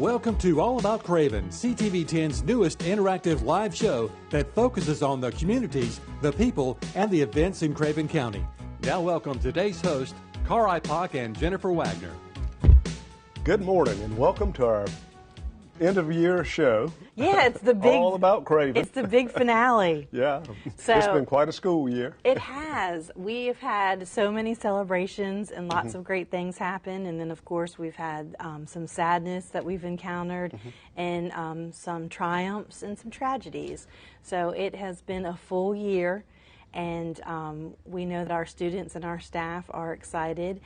Welcome to All About Craven, CTV10's newest interactive live show that focuses on the communities, the people, and the events in Craven County. Now welcome today's host, Carr, Ipock, and Jennifer Wagner. Good morning and welcome to our end of year show. Yeah, it's the big All About Craven. It's the big finale. Yeah, so it's been quite a school year. It has. We have had so many celebrations and lots of great things happen, and then of course we've had some sadness that we've encountered, and some triumphs and some tragedies. So it has been a full year, and we know that our students and our staff are excited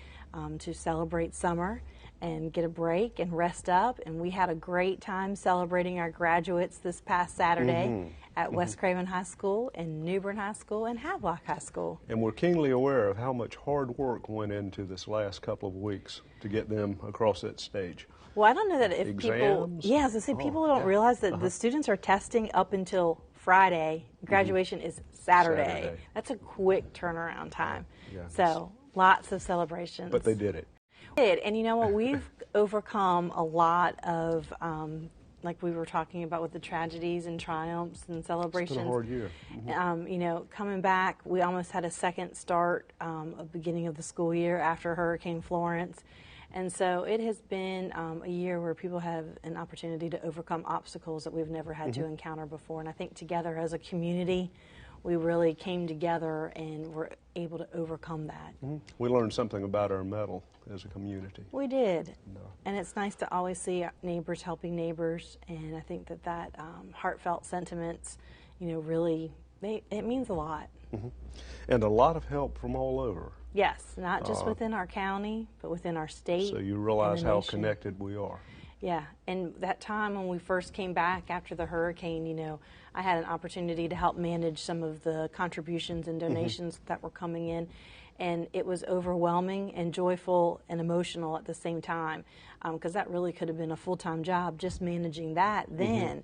to celebrate summer and get a break and rest up. And we had a great time celebrating our graduates this past Saturday at West Craven High School and New Bern High School and Havelock High School. And we're keenly aware of how much hard work went into this last couple of weeks to get them across that stage. Well, I don't know that if Exams. people, as I say, people don't realize that the students are testing up until Friday. Graduation is Saturday. That's a quick turnaround time. Yeah. So lots of celebrations. But they did it. And you know what, we've overcome a lot of, like we were talking about with the tragedies and triumphs and celebrations. It's been a hard year. You know, coming back, we almost had a second start of the beginning of the school year after Hurricane Florence. And so it has been a year where people have an opportunity to overcome obstacles that we've never had to encounter before. And I think together as a community, we really came together and were able to overcome that. We learned something about our mettle as a community. We did. And it's nice to always see neighbors helping neighbors, and I think that heartfelt sentiments, you know, really, it means a lot. And a lot of help from all over. Yes, not just within our county, but within our state. So you realize how nation. connected we are. Yeah, and that time when we first came back after the hurricane, you know, I had an opportunity to help manage some of the contributions and donations that were coming in, and it was overwhelming and joyful and emotional at the same time, because that really could have been a full-time job just managing that then.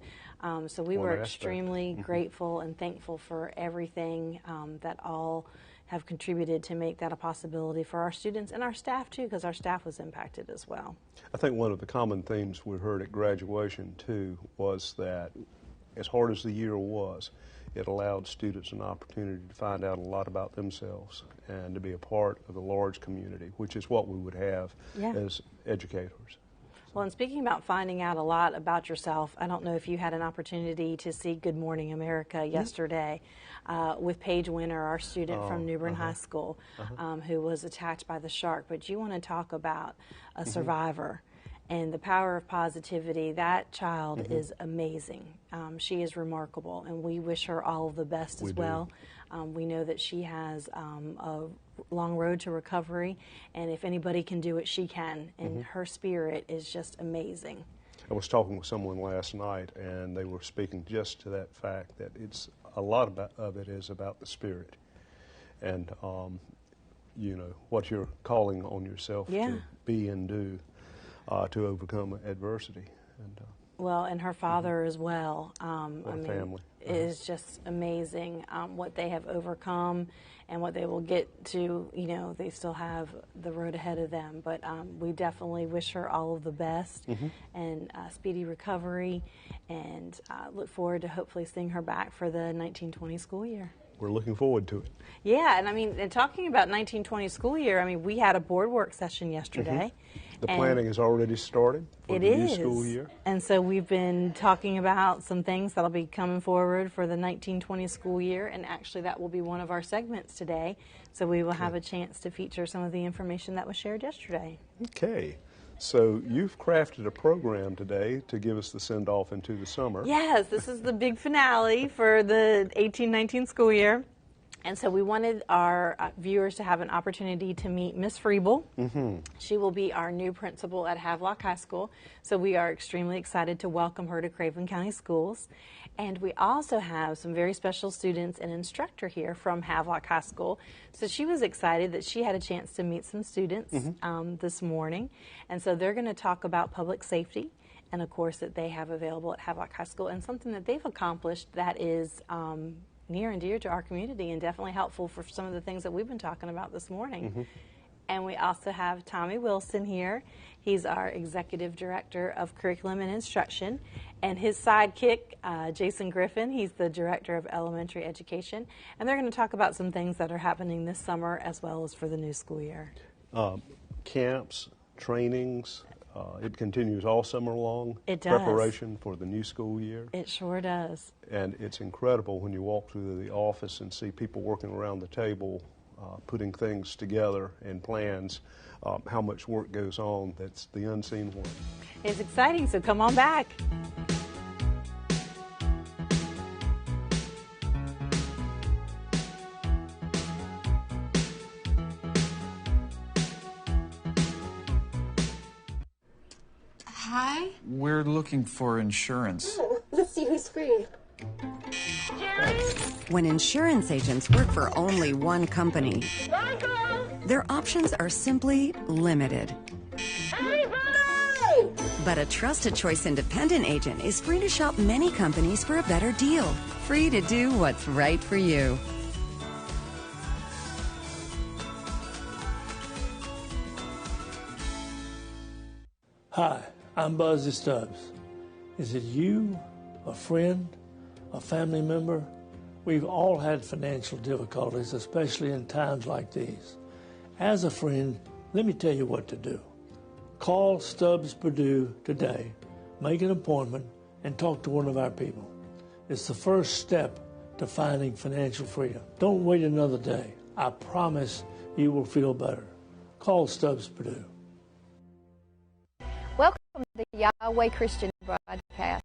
So we were extremely grateful and thankful for everything that all have contributed to make that a possibility for our students and our staff too, because our staff was impacted as well. I think one of the common themes we heard at graduation too was that as hard as the year was, it allowed students an opportunity to find out a lot about themselves and to be a part of the large community, which is what we would have as educators. Well, and speaking about finding out a lot about yourself, I don't know if you had an opportunity to see Good Morning America yesterday with Paige Winter, our student from New Bern High School, who was attacked by the shark. But you want to talk about a survivor and the power of positivity. That child is amazing. She is remarkable, and we wish her all of the best as well. We know that she has a long road to recovery, and if anybody can do it, she can, and her spirit is just amazing. I was talking with someone last night, and they were speaking just to that fact that it's a lot of it is about the spirit, and you know what you're calling on yourself to be and do to overcome adversity. And well, and her father as well. Family. It is just amazing what they have overcome and what they will get to. You know, they still have the road ahead of them, but we definitely wish her all of the best and speedy recovery, and look forward to hopefully seeing her back for the 1920 school year. We're looking forward to it. Yeah, and I mean, and talking about 1920 school year, I mean, we had a board work session yesterday. The planning has already started for the new school year. And so we've been talking about some things that'll be coming forward for the 1920 school year, and actually that will be one of our segments today. So we will have a chance to feature some of the information that was shared yesterday. Okay. So you've crafted a program today to give us the send-off into the summer. Yes, this is the big finale for the 18-19 school year. And so we wanted our viewers to have an opportunity to meet Miss Friebel. She will be our new principal at Havelock High School. So we are extremely excited to welcome her to Craven County Schools. And we also have some very special students and instructor here from Havelock High School. So she was excited that she had a chance to meet some students this morning. And so they're going to talk about public safety and a course that they have available at Havelock High School, and something that they've accomplished that is near and dear to our community and definitely helpful for some of the things that we've been talking about this morning. And we also have Tommy Wilson here. He's our Executive Director of Curriculum and Instruction. And his sidekick, Jason Griffin, he's the Director of Elementary Education. And they're going to talk about some things that are happening this summer as well as for the new school year. Camps, trainings, it continues all summer long. It does. Preparation for the new school year. It sure does. And it's incredible when you walk through the office and see people working around the table, putting things together and plans, how much work goes on. That's the unseen work. It's exciting, so come on back. Hi? We're looking for insurance. Oh, let's see who's free. When insurance agents work for only one company, their options are simply limited. But a Trusted Choice independent agent is free to shop many companies for a better deal. Free to do what's right for you. Hi, I'm Buzzy Stubbs. Is it you, a friend, a family member? We've all had financial difficulties, especially in times like these. As a friend, let me tell you what to do. Call Stubbs Purdue today, make an appointment, and talk to one of our people. It's the first step to finding financial freedom. Don't wait another day. I promise you will feel better. Call Stubbs Purdue. Welcome to the Yahweh Christian broadcast.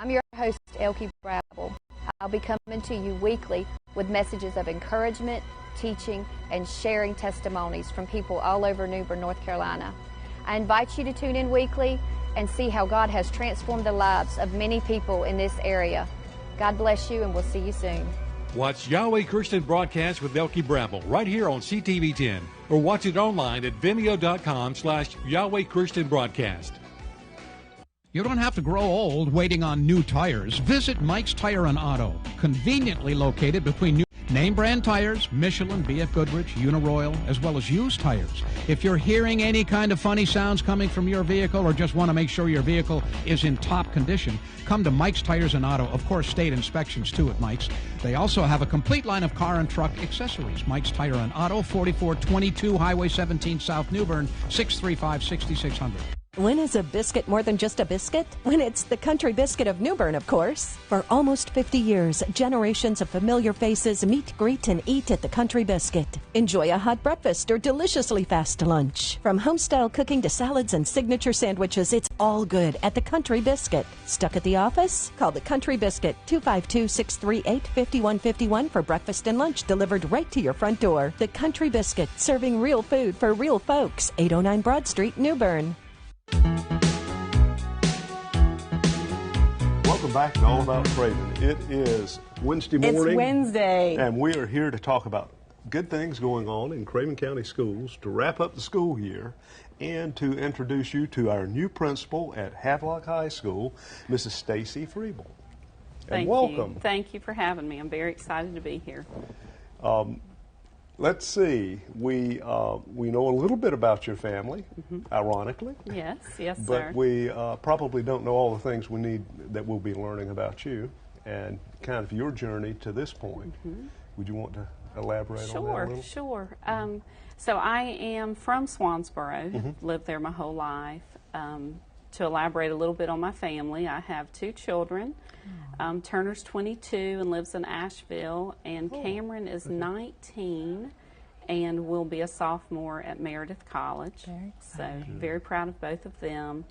I'm your host, Elkie Brabble. I'll be coming to you weekly with messages of encouragement, teaching, and sharing testimonies from people all over New Bern, North Carolina. I invite you to tune in weekly and see how God has transformed the lives of many people in this area. God bless you, and we'll see you soon. Watch Yahweh Christian Broadcast with Elkie Brabble right here on CTV 10 or watch it online at vimeo.com/Yahweh Christian Broadcast. You don't have to grow old waiting on new tires. Visit Mike's Tire and Auto, conveniently located between new name brand tires, Michelin, BF Goodrich, Uniroyal, as well as used tires. If you're hearing any kind of funny sounds coming from your vehicle or just want to make sure your vehicle is in top condition, come to Mike's Tires and Auto. Of course, state inspections too at Mike's. They also have a complete line of car and truck accessories. Mike's Tire and Auto, 4422 Highway 17 South New Bern, 635-6600. When is a biscuit more than just a biscuit? When it's the Country Biscuit of New Bern, of course. For almost 50 years, generations of familiar faces meet, greet, and eat at the Country Biscuit. Enjoy a hot breakfast or deliciously fast lunch. From home-style cooking to salads and signature sandwiches, it's all good at the Country Biscuit. Stuck at the office? Call the Country Biscuit, 252-638-5151 for breakfast and lunch delivered right to your front door. The Country Biscuit, serving real food for real folks. 809 Broad Street, New Bern. Welcome back to All About Craven. It is Wednesday morning. It's Wednesday. And we are here to talk about good things going on in Craven County Schools to wrap up the school year and to introduce you to our new principal at Havelock High School, Mrs. Stacie Friebel. Thank welcome. you. Thank you for having me. I'm very excited to be here. Let's see. We know a little bit about your family, ironically. Yes, sir. But we probably don't know all the things we need that we'll be learning about you and kind of your journey to this point. Would you want to elaborate on that a little? Sure. So I am from Swansboro, lived there my whole life. To elaborate a little bit on my family, I have two children. Turner's 22 and lives in Asheville, and Cameron is 19 and will be a sophomore at Meredith College. Very proud of both of them.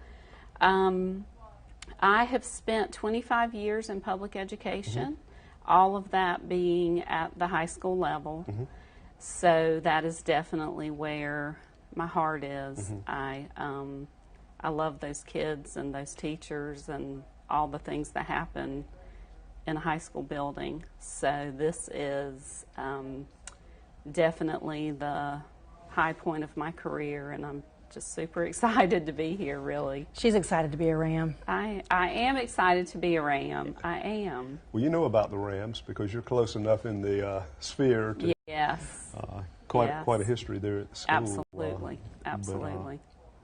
I have spent 25 years in public education, all of that being at the high school level. So that is definitely where my heart is. I love those kids and those teachers and all the things that happen in a high school building. So this is definitely the high point of my career, and I'm just super excited to be here, really. She's excited to be a Ram. I am excited to be a Ram. I am. Well, you know about the Rams because you're close enough in the sphere to quite a history there at the school. Absolutely, absolutely.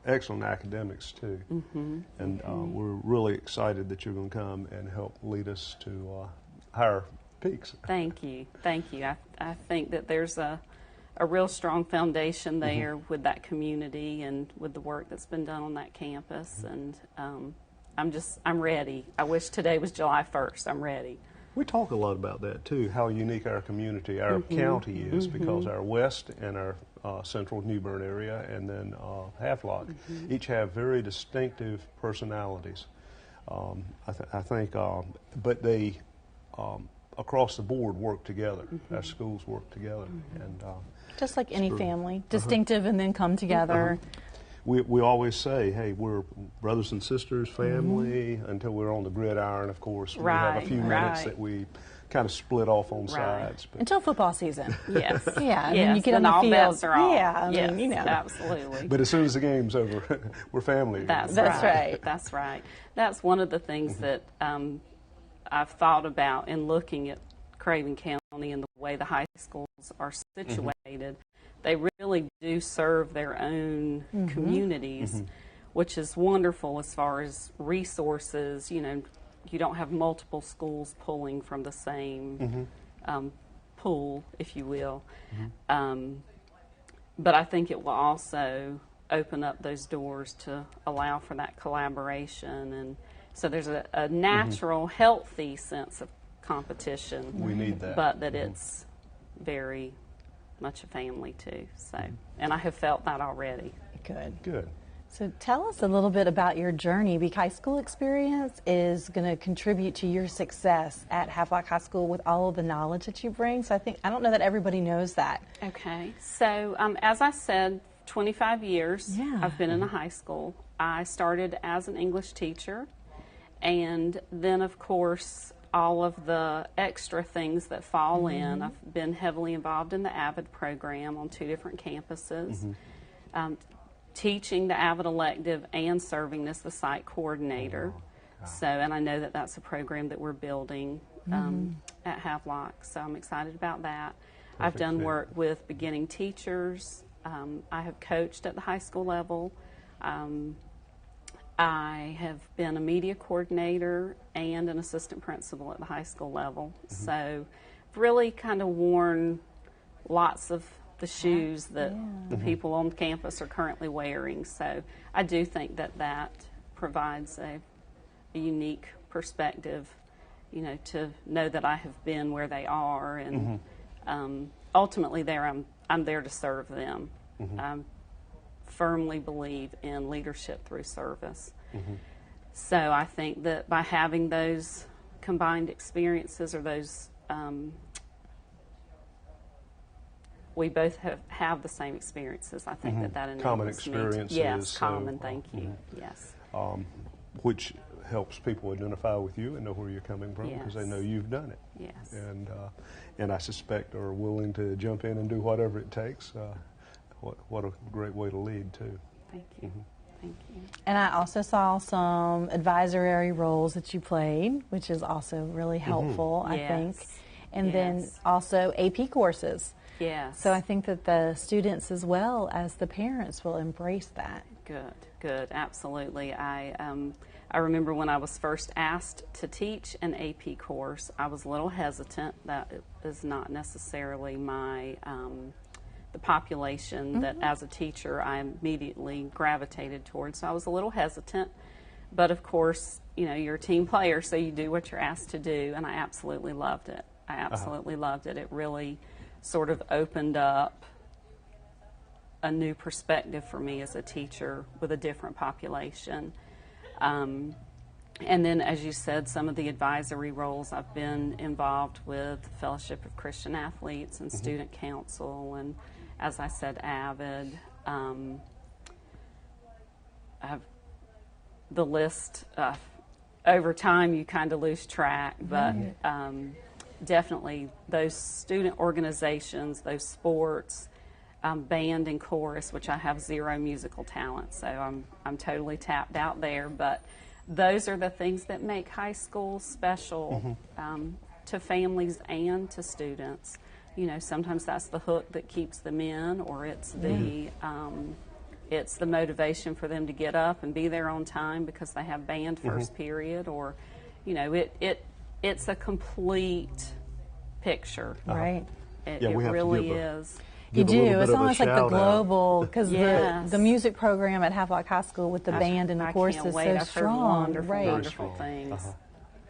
But, excellent academics too, and we're really excited that you're going to come and help lead us to higher peaks. Thank you, thank you. I think that there's a real strong foundation there with that community and with the work that's been done on that campus, and I'm ready. I wish today was July 1st. I'm ready. We talk a lot about that too, how unique our community, our county is, because our west and our central New Bern area and then Havelock each have very distinctive personalities. I think, but they across the board work together. Our schools work together, and just like any family, distinctive and then come together. We always say, hey, we're brothers and sisters, family, until we're on the gridiron, of course. We have a few minutes that we kind of split off on sides. But until football season. Yes. Yeah, and then you get on the all field. Bets are off. Yeah, I yes, mean, you know. Absolutely. But as soon as the game's over, we're family. That's right. That's right. That's one of the things that I've thought about in looking at Craven County and the way the high schools are situated. They really do serve their own communities, which is wonderful as far as resources. You know, you don't have multiple schools pulling from the same pool, if you will. But I think it will also open up those doors to allow for that collaboration. And so there's a natural, healthy sense of competition. We need that. But that it's very much a family too. So, and I have felt that already. Good. So tell us a little bit about your journey, because high school experience is going to contribute to your success at Havelock High School with all of the knowledge that you bring. So I don't know that everybody knows that. Okay. So as I said, 25 years I've been in a high school. I started as an English teacher, and then of course all of the extra things that fall in. I've been heavily involved in the AVID program on 2 different campuses, teaching the AVID elective and serving as the site coordinator. So, and I know that that's a program that we're building at Havelock, so I'm excited about that. I've done work with beginning teachers. I have coached at the high school level. I have been a media coordinator and an assistant principal at the high school level. So really kind of worn lots of the shoes that the people on campus are currently wearing. So I do think that that provides a unique perspective, you know, to know that I have been where they are, and ultimately there I'm there to serve them. Firmly believe in leadership through service. So I think that by having those combined experiences, or those, we both have the same experiences. I think that enables common experiences. Yes, common. Thank you. Yes. Which helps people identify with you and know where you're coming from, because they know you've done it. Yes. And I suspect are willing to jump in and do whatever it takes. What a great way to lead, too. Thank you. Thank you. And I also saw some advisory roles that you played, which is also really helpful, I think. And then also AP courses. Yes. So I think that the students as well as the parents will embrace that. Good, absolutely. I remember when I was first asked to teach an AP course, I was a little hesitant. That is not necessarily my the population that as a teacher I immediately gravitated towards. So I was a little hesitant, but of course, you know, you're a team player, so you do what you're asked to do, and I absolutely loved it. I absolutely loved it. It really sort of opened up a new perspective for me as a teacher with a different population. And then, as you said, some of the advisory roles, I've been involved with Fellowship of Christian Athletes and Student Council, and as I said, AVID. I have the list. Over time, you kind of lose track, but definitely those student organizations, those sports, band and chorus, which I have 0 musical talent, so I'm totally tapped out there. But those are the things that make high school special to families and to students. you know, sometimes that's the hook that keeps them in, or it's the motivation for them to get up and be there on time because they have band first period, or, you know, it's a complete picture. Right. It really is. You do. It's almost like the global, because Yes. the music program at Havelock High School with the band and the course is so strong. I've heard wonderful things.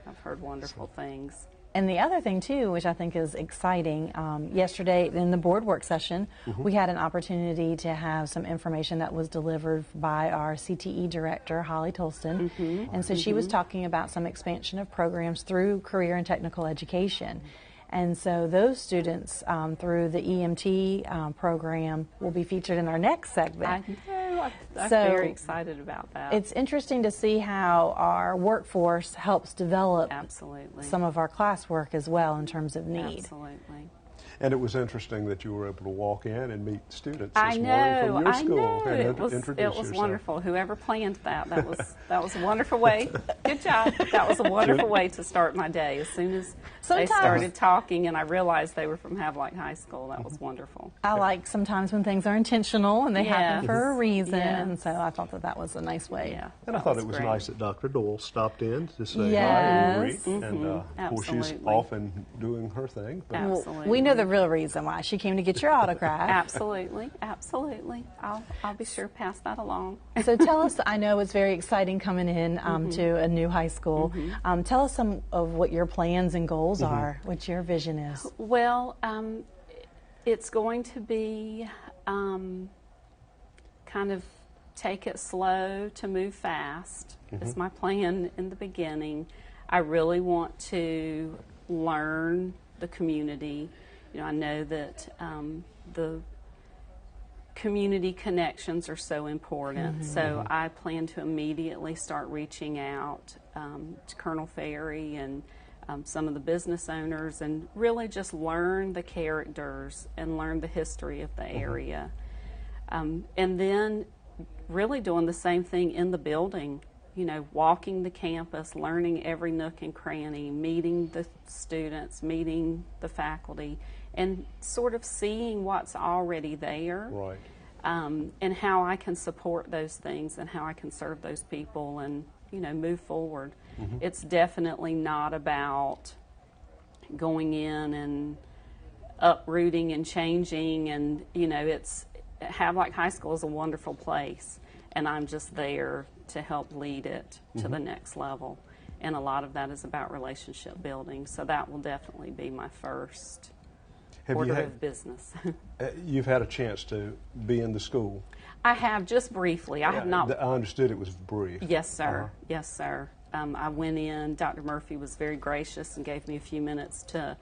I've heard wonderful things. And the other thing, too, which I think is exciting, yesterday in the board work session, we had an opportunity to have some information that was delivered by our CTE director, Holly Tolston. And so she was talking about some expansion of programs through career and technical education. And so those students through the EMT program will be featured in our next segment. I know. I'm very excited about that. It's interesting to see how our workforce helps develop some of our classwork as well in terms of need. Absolutely. And it was interesting that you were able to walk in and meet students I this know, morning from your I school know. and It was introduce yourself. wonderful. Whoever planned that was a wonderful way. Good job. That was a wonderful way to start my day. As soon as they started talking and I realized they were from Havelock High School, that was wonderful. I like sometimes when things are intentional and they happen for a reason, and so I thought that was a nice way. Yeah, and I thought it was nice that Dr. Doyle stopped in to say hi Yes. and greet. And of course, she's often doing her thing. But Well, we know the real reason why. She came to get your autograph. Absolutely, absolutely. I'll be sure to pass that along. So tell us, I know it's very exciting coming in to a new high school. Tell us some of what your plans and goals are, what your vision is. Well, it's going to be kind of take it slow to move fast is my plan in the beginning. I really want to learn the community. You know, I know that the community connections are so important, so I plan to immediately start reaching out to Colonel Ferry and some of the business owners and really just learn the characters and learn the history of the area. And then really doing the same thing in the building, you know, walking the campus, learning every nook and cranny, meeting the students, meeting the faculty, and sort of seeing what's already there. Right. And how I can support those things and how I can serve those people and, you know, move forward. It's definitely not about going in and uprooting and changing, and, you know, Havelock High School is a wonderful place, and I'm just there to help lead it to the next level. And a lot of that is about relationship building, so that will definitely be my first order of business. You've had a chance to be in the school. I have, just briefly. I have not. I understood it was brief. Yes, sir. Yes, sir. I went in. Dr. Murphy was very gracious and gave me a few minutes to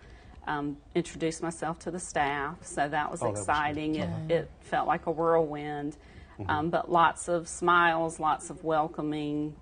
introduce myself to the staff, so that was exciting. It felt like a whirlwind, but lots of smiles, lots of welcoming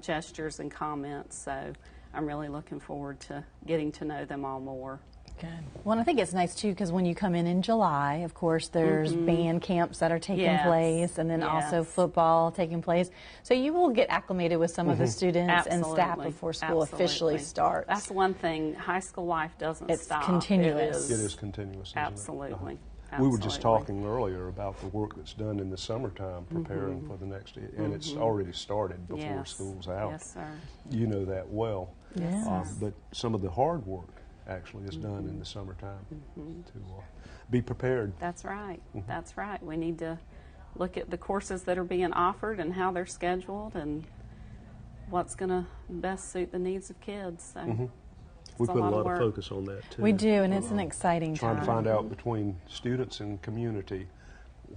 gestures and comments, so I'm really looking forward to getting to know them all more. Good. Well, and I think it's nice, too, because when you come in July, of course, there's band camps that are taking place, and then also football taking place. So you will get acclimated with some of the students and staff before school officially starts. That's one thing. High school life doesn't stop. It's continuous. It is continuous, isn't Absolutely. it? We were just talking earlier about the work that's done in the summertime preparing for the next year, and it's already started before school's out. Yes, sir. You know that well. Yes. But some of the hard work actually is done in the summertime to be prepared. That's right. That's right. We need to look at the courses that are being offered and how they're scheduled and what's going to best suit the needs of kids. So we put a lot of focus on that too. We do, and it's an exciting trying time. to find out between students and community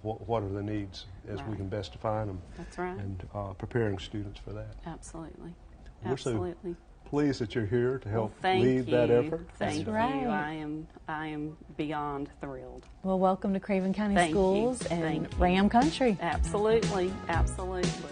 what are the needs as we can best define them. That's right. And preparing students for that. Absolutely. We're so pleased that you're here to help thank lead that effort. Thank you. I am beyond thrilled. Well, welcome to Craven County Schools and Ram Country. Absolutely. Absolutely.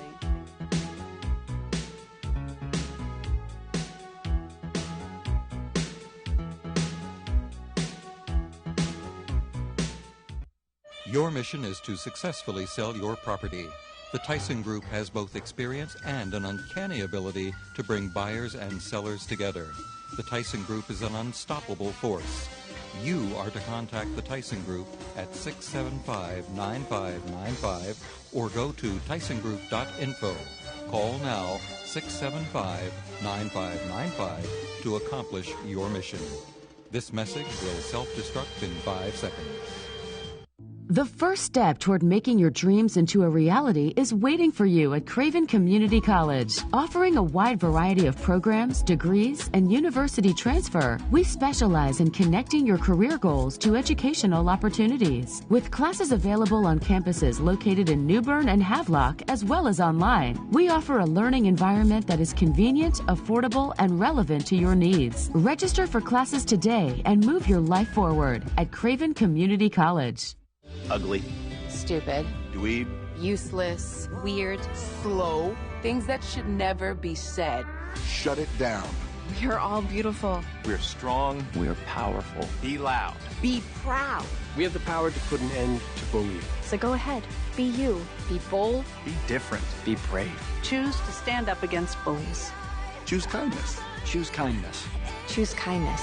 Your mission is to successfully sell your property. The Tyson Group has both experience and an uncanny ability to bring buyers and sellers together. The Tyson Group is an unstoppable force. You are to contact the Tyson Group at 675-9595 or go to tysongroup.info. Call now 675-9595 to accomplish your mission. This message will self-destruct in 5 seconds. The first step toward making your dreams into a reality is waiting for you at Craven Community College. Offering a wide variety of programs, degrees, and university transfer, we specialize in connecting your career goals to educational opportunities. With classes available on campuses located in New Bern and Havelock, as well as online, we offer a learning environment that is convenient, affordable, and relevant to your needs. Register for classes today and move your life forward at Craven Community College. Ugly. Stupid. Dweeb. Useless. Weird. Slow. Things that should never be said. Shut it down. We are all beautiful. We're strong. We're powerful. Be loud. Be proud. We have the power to put an end to bullying. So go ahead. Be you. Be bold. Be different. Be brave. Choose to stand up against bullies. Choose kindness. Choose kindness. Choose kindness.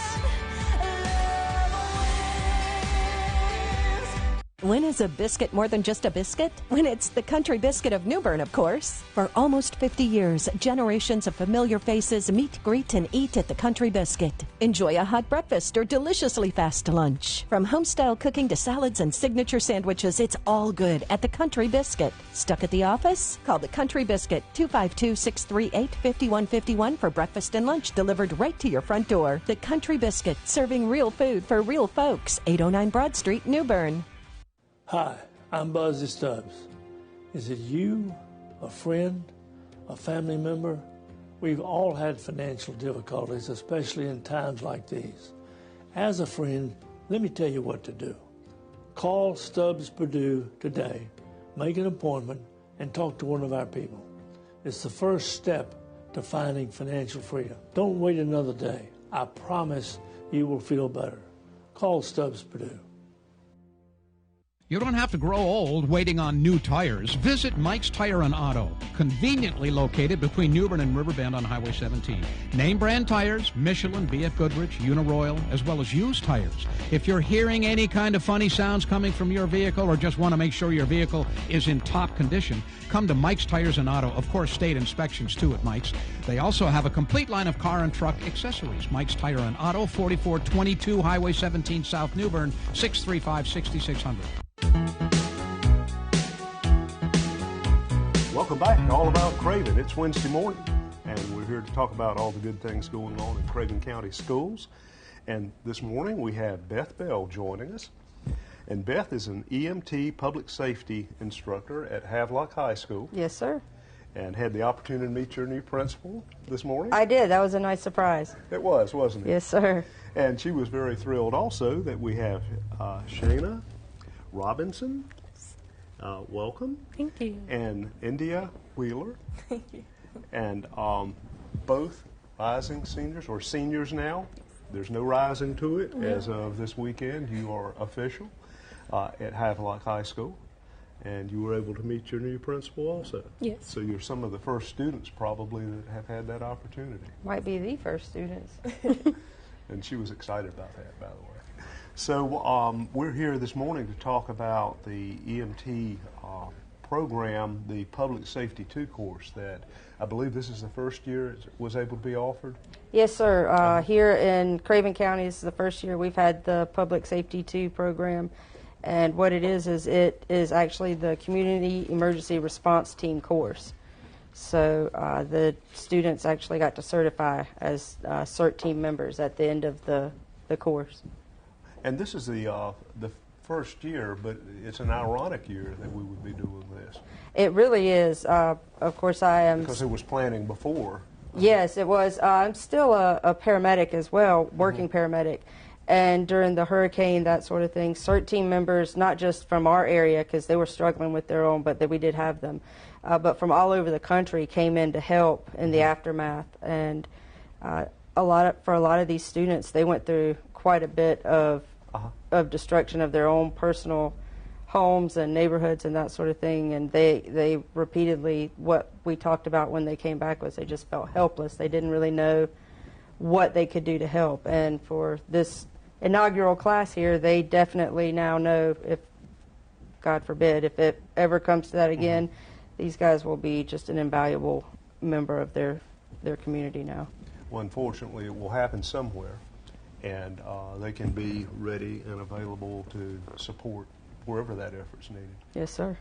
When is a biscuit more than just a biscuit? When it's the country biscuit of New Bern, of course. For almost 50 years, generations of familiar faces meet, greet, and eat at the Country Biscuit. Enjoy a hot breakfast or deliciously fast lunch. From home-style cooking to salads and signature sandwiches, it's all good at the Country Biscuit. Stuck at the office? Call the Country Biscuit, 252-638-5151 for breakfast and lunch delivered right to your front door. The Country Biscuit, serving real food for real folks. 809 Broad Street, New Bern. Hi, I'm Buzzy Stubbs. Is it you, a friend, a family member? We've all had financial difficulties, especially in times like these. As a friend, let me tell you what to do. Call Stubbs Purdue today, make an appointment, and talk to one of our people. It's the first step to finding financial freedom. Don't wait another day. I promise you will feel better. Call Stubbs Purdue. You don't have to grow old waiting on new tires. Visit Mike's Tire and Auto, conveniently located between New Bern and Riverbend on Highway 17. Name brand tires, Michelin, BF Goodrich, Uniroyal, as well as used tires. If you're hearing any kind of funny sounds coming from your vehicle or just want to make sure your vehicle is in top condition, come to Mike's Tires and Auto. Of course, state inspections too at Mike's. They also have a complete line of car and truck accessories. Mike's Tire and Auto, 4422 Highway 17 South New Bern, 635-6600. Welcome back to All About Craven. It's Wednesday morning, and we're here to talk about all the good things going on in Craven County schools. And this morning we have Beth Bell joining us. And Beth is an EMT public safety instructor at Havelock High School. Yes, sir. And had the opportunity to meet your new principal this morning. I did. That was a nice surprise. It was, wasn't it? Yes, sir. And she was very thrilled also that we have Shayna Robinson. Welcome. Thank you. And Indiyah Wheeler. Thank you. And both rising seniors, or seniors now. There's no rising to it. Yeah. As of this weekend, you are official at Havelock High School. And you were able to meet your new principal also. Yes. So you're some of the first students probably that have had that opportunity. Might be the first students. And she was excited about that, by the way. So we're here this morning to talk about the EMT program, the Public Safety 2 course that I believe this is the first year it was able to be offered? Yes, sir. Here in Craven County, this is the first year we've had the Public Safety 2 program. And what it is it is actually the Community Emergency Response Team course. So the students actually got to certify as CERT team members at the end of the course. And this is the first year, but it's an ironic year that we would be doing this. It really is. Of course, I am... Because it was planning before. Yes, it was. I'm still a paramedic as well, working paramedic. And during the hurricane, that sort of thing, CERT team members, not just from our area, because they were struggling with their own, but that we did have them, but from all over the country came in to help in the aftermath. And for a lot of these students, they went through quite a bit of destruction of their own personal homes and neighborhoods and that sort of thing. And they repeatedly, what we talked about when they came back was they just felt helpless. They didn't really know what they could do to help. And for this inaugural class here, they definitely now know, if, God forbid, if it ever comes to that again, these guys will be just an invaluable member of their community now. Well, unfortunately, it will happen somewhere, and they can be ready and available to support wherever that effort's needed. Yes, sir.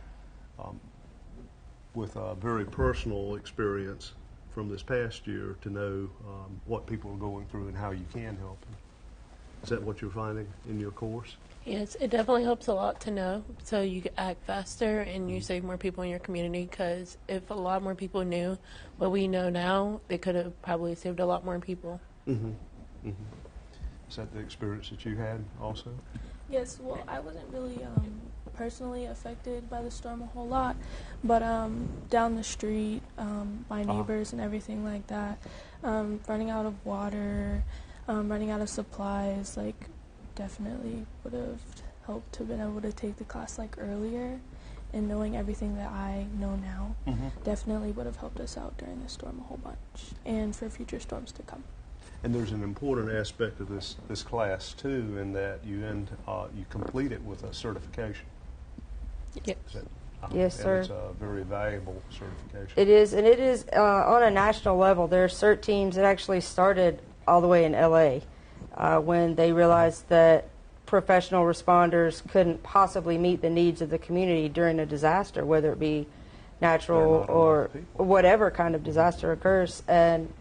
With a very personal experience from this past year to know what people are going through and how you can help them. Is that what you're finding in your course? Yes, it definitely helps a lot to know, so you can act faster and you save more people in your community, because if a lot more people knew what we know now, they could have probably saved a lot more people. Is that the experience that you had also? Yes, well, I wasn't really personally affected by the storm a whole lot, but down the street, my neighbors and everything like that, running out of water, running out of supplies, like, definitely would have helped to have been able to take the class like earlier, and knowing everything that I know now definitely would have helped us out during the storm a whole bunch and for future storms to come. And there's an important aspect of this class too, in that you complete it with a certification. Yes. Yes, sir. And it's a very valuable certification. It is, and it is on a national level. There are CERT teams that actually started all the way in L.A. When they realized that professional responders couldn't possibly meet the needs of the community during a disaster, whether it be natural or whatever kind of disaster occurs. And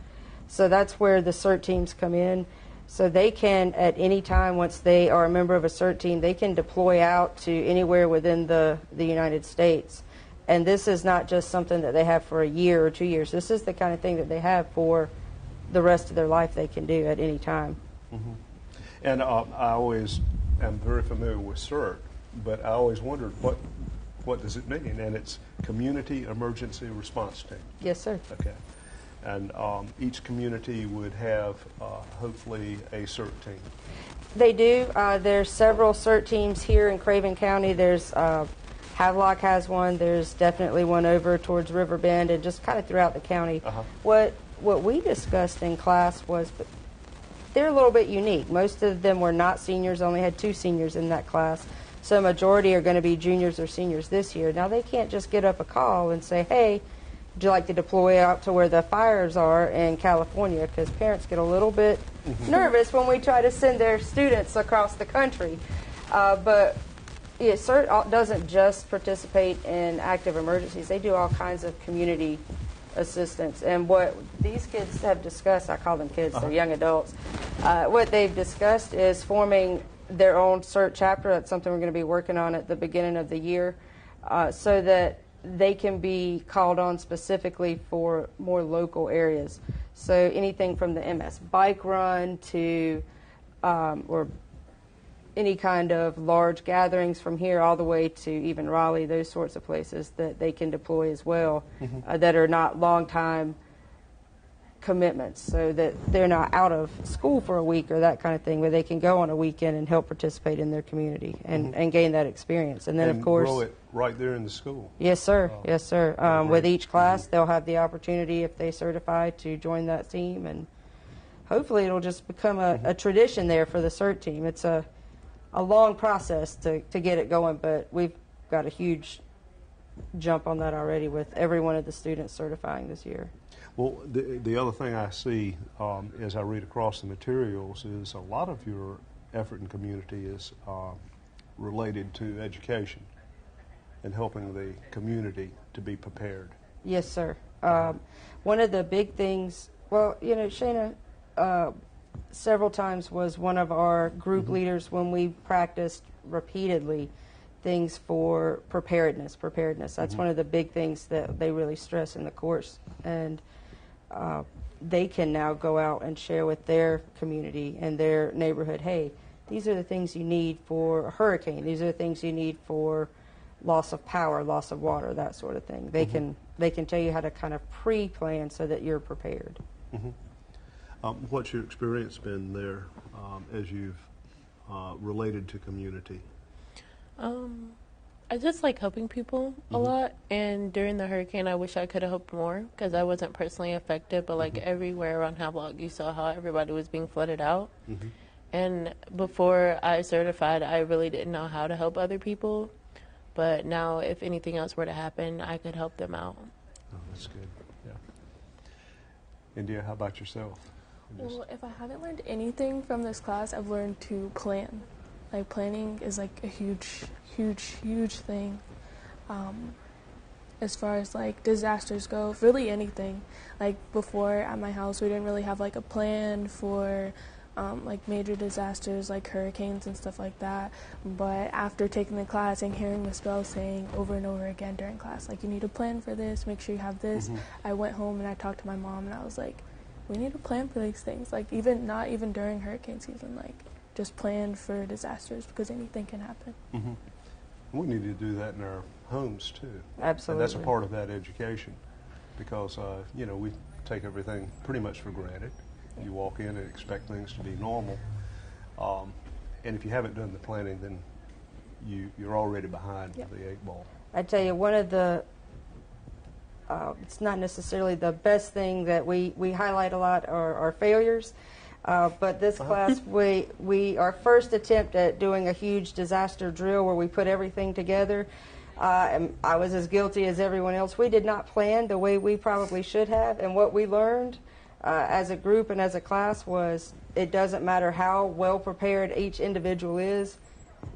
so that's where the CERT teams come in. So they can, at any time, once they are a member of a CERT team, they can deploy out to anywhere within the United States. And this is not just something that they have for a year or 2 years. This is the kind of thing that they have for the rest of their life they can do at any time. And I always am very familiar with CERT, but I always wondered what does it mean? And it's Community Emergency Response Team. Yes, sir. Okay. And each community would have hopefully a CERT team. They do. There's several CERT teams here in Craven County. There's Havelock has one. There's definitely one over towards River Bend and just kind of throughout the county. What we discussed in class was they're a little bit unique. Most of them were not seniors, only had 2 seniors in that class. So a majority are going to be juniors or seniors this year. Now they can't just get up a call and say, hey, would you like to deploy out to where the fires are in California? Because parents get a little bit nervous when we try to send their students across the country. But yeah, CERT doesn't just participate in active emergencies. They do all kinds of community assistance. And what these kids have discussed, I call them kids, they're young adults, what they've discussed is forming their own CERT chapter. That's something we're going to be working on at the beginning of the year, so that they can be called on specifically for more local areas. So anything from the MS bike run to or any kind of large gatherings from here all the way to even Raleigh, those sorts of places that they can deploy as well, that are not long time commitments, so that they're not out of school for a week or that kind of thing, where they can go on a weekend and help participate in their community and gain that experience. And then, of course, grow it right there in the school. Yes, sir. Yes, sir. With each class, they'll have the opportunity, if they certify, to join that team, and hopefully it'll just become a tradition there for the CERT team. It's a long process to get it going, but we've got a huge jump on that already with every one of the students certifying this year. Well, the other thing I see as I read across the materials is a lot of your effort in community is related to education and helping the community to be prepared. Yes, sir. One of the big things, well, you know, Shayna several times was one of our group leaders when we practiced repeatedly things for preparedness. That's one of the big things that they really stress in the course. And they can now go out and share with their community and their neighborhood, hey, these are the things you need for a hurricane. These are the things you need for loss of power, loss of water, that sort of thing. They can tell you how to kind of pre-plan so that you're prepared. What's your experience been there as you've related to community? I just like helping people a lot, and during the hurricane I wish I could have helped more because I wasn't personally affected, but like everywhere around Havelock you saw how everybody was being flooded out, And before I certified, I really didn't know how to help other people. But now, if anything else were to happen, I could help them out. Oh, that's good. Yeah. Indiyah, how about yourself? Well, if I haven't learned anything from this class, I've learned to plan. Like, planning is like a huge, huge, huge thing. As far as like disasters go, really anything. Like before at my house, we didn't really have like a plan for like major disasters like hurricanes and stuff like that. But after taking the class and hearing Miss Bell saying over and over again during class, like, you need a plan for this, make sure you have this. I went home and I talked to my mom and I was like, we need a plan for these things. Like, even not even during hurricane season, like just plan for disasters because anything can happen. We need to do that in our homes too. Absolutely. And that's a part of that education, because you know, we take everything pretty much for granted. You walk in and expect things to be normal, and if you haven't done the planning, then you're already behind the 8-ball. I tell you, one of the it's not necessarily the best thing that we highlight a lot are our failures. But this class, our first attempt at doing a huge disaster drill where we put everything together, and I was as guilty as everyone else. We did not plan the way we probably should have, and what we learned as a group and as a class was it doesn't matter how well prepared each individual is.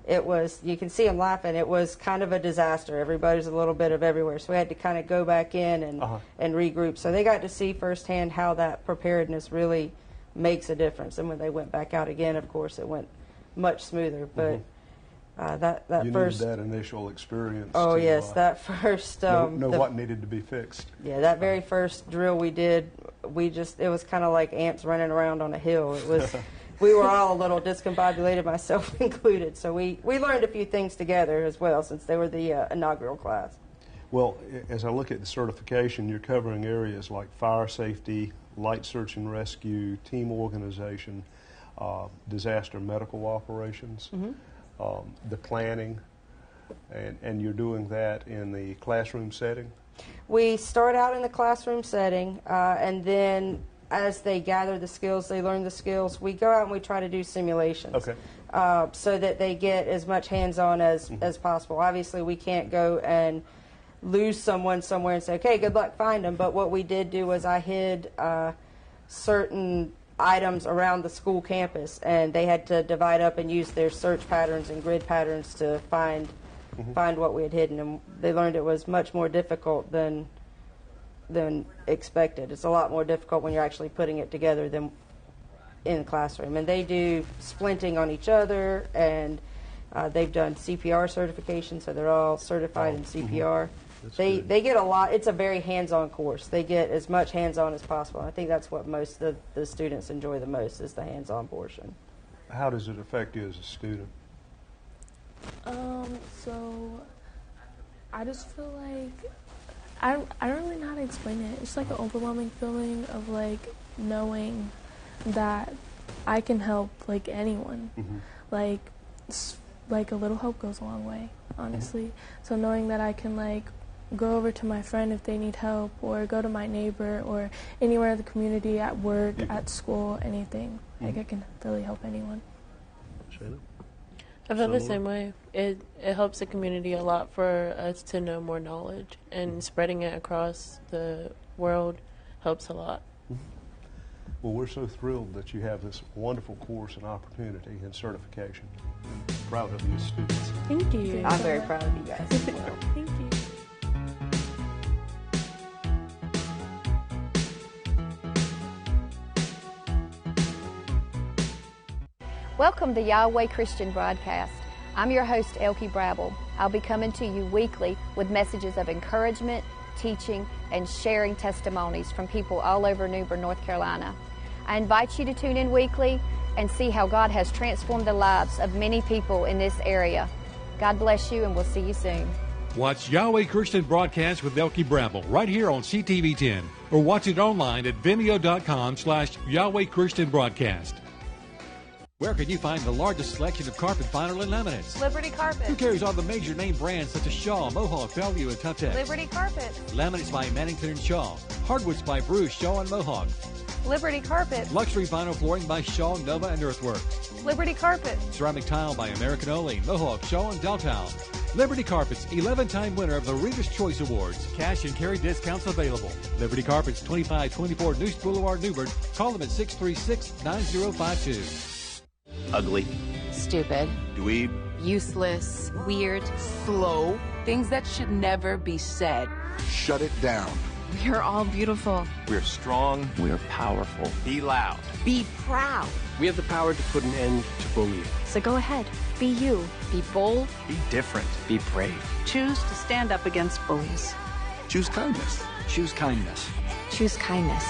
It was, you can see them laughing, it was kind of a disaster. Everybody's a little bit of everywhere. So we had to kind of go back in and regroup. So they got to see firsthand how that preparedness really makes a difference. And when they went back out again, of course, it went much smoother. But that you first, needed that initial experience. Oh to, yes, that first know what needed to be fixed. Yeah, that very first drill we did, it was kind of like ants running around on a hill. It was. We were all a little discombobulated, myself included. So we learned a few things together as well, since they were the inaugural class. Well, as I look at the certification, you're covering areas like fire safety, light search and rescue, team organization, disaster medical operations, the planning, and you're doing that in the classroom setting? We start out in the classroom setting, and then as they gather the skills, they learn the skills, we go out and we try to do simulations. Okay. So that they get as much hands-on as possible. Obviously, we can't go and lose someone somewhere and say, okay, good luck, find them. But what we did do was I hid certain items around the school campus, and they had to divide up and use their search patterns and grid patterns to find what we had hidden. And they learned it was much more difficult than expected. It's a lot more difficult when you're actually putting it together than in the classroom. And they do splinting on each other, and they've done CPR certification, so they're all certified in CPR. They get a lot. It's a very hands-on course. They get as much hands-on as possible. I think that's what most of the students enjoy the most, is the hands-on portion. How does it affect you as a student? So I just feel like I don't really know how to explain it. It's like an overwhelming feeling of like knowing that I can help like anyone. Like a little help goes a long way, honestly. So knowing that I can like go over to my friend if they need help, or go to my neighbor, or anywhere in the community, at work, at school, anything. Like I can really help anyone. Shayna? I feel the same way. It helps the community a lot for us to know more knowledge, and spreading it across the world helps a lot. Well, we're so thrilled that you have this wonderful course and opportunity and certification. Proud of you as students. Thank you. I'm very proud of you guys as well. Thank you. Welcome to Yahweh Christian Broadcast. I'm your host, Elkie Brabble. I'll be coming to you weekly with messages of encouragement, teaching, and sharing testimonies from people all over New Bern, North Carolina. I invite you to tune in weekly and see how God has transformed the lives of many people in this area. God bless you, and we'll see you soon. Watch Yahweh Christian Broadcast with Elkie Brabble right here on CTV10, or watch it online at vimeo.com/Yahweh Christian Broadcast. Where can you find the largest selection of carpet vinyl and laminates? Liberty Carpet. Who carries all the major name brands such as Shaw, Mohawk, Bell-EMT, and Tutex? Liberty Carpet. Laminates by Mannington and Shaw. Hardwoods by Bruce, Shaw, and Mohawk. Liberty Carpet. Luxury vinyl flooring by Shaw, Nova, and Earthwork. Liberty Carpet. Ceramic tile by American Ole, Mohawk, Shaw, and Deltown. Liberty Carpets, 11-time winner of the Reader's Choice Awards. Cash and carry discounts available. Liberty Carpets, 2524 Noose Boulevard, Newbern. Call them at 636-9052. Ugly. Stupid. Dweeb. Useless. Weird. Slow. Things that should never be said. Shut it down. We are all beautiful. We're strong. We're powerful. Be loud. Be proud. We have the power to put an end to bullying. So go ahead. Be you. Be bold. Be different. Be brave. Choose to stand up against bullies. Choose kindness. Choose kindness. Choose kindness.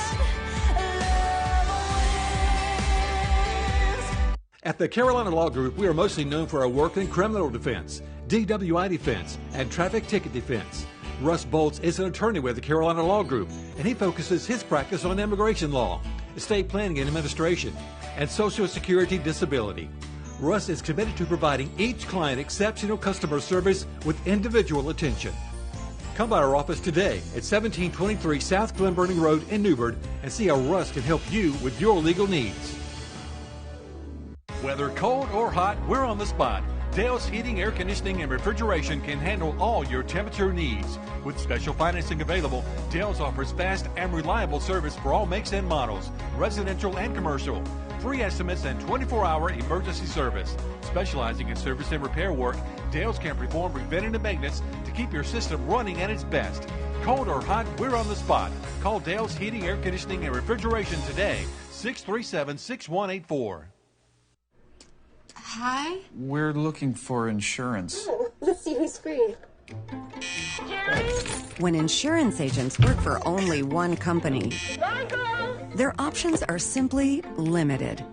At the Carolina Law Group, we are mostly known for our work in criminal defense, DWI defense, and traffic ticket defense. Russ Bolts is an attorney with the Carolina Law Group, and he focuses his practice on immigration law, estate planning and administration, and Social Security disability. Russ is committed to providing each client exceptional customer service with individual attention. Come by our office today at 1723 South Glen Burning Road in Newbern and see how Russ can help you with your legal needs. Whether cold or hot, we're on the spot. Dale's Heating, Air Conditioning, and Refrigeration can handle all your temperature needs. With special financing available, Dale's offers fast and reliable service for all makes and models, residential and commercial. Free estimates and 24-hour emergency service. Specializing in service and repair work, Dale's can perform preventative maintenance to keep your system running at its best. Cold or hot, we're on the spot. Call Dale's Heating, Air Conditioning, and Refrigeration today, 637-6184. Hi. We're looking for insurance. Oh, let's see who's free. When insurance agents work for only one company, their options are simply limited.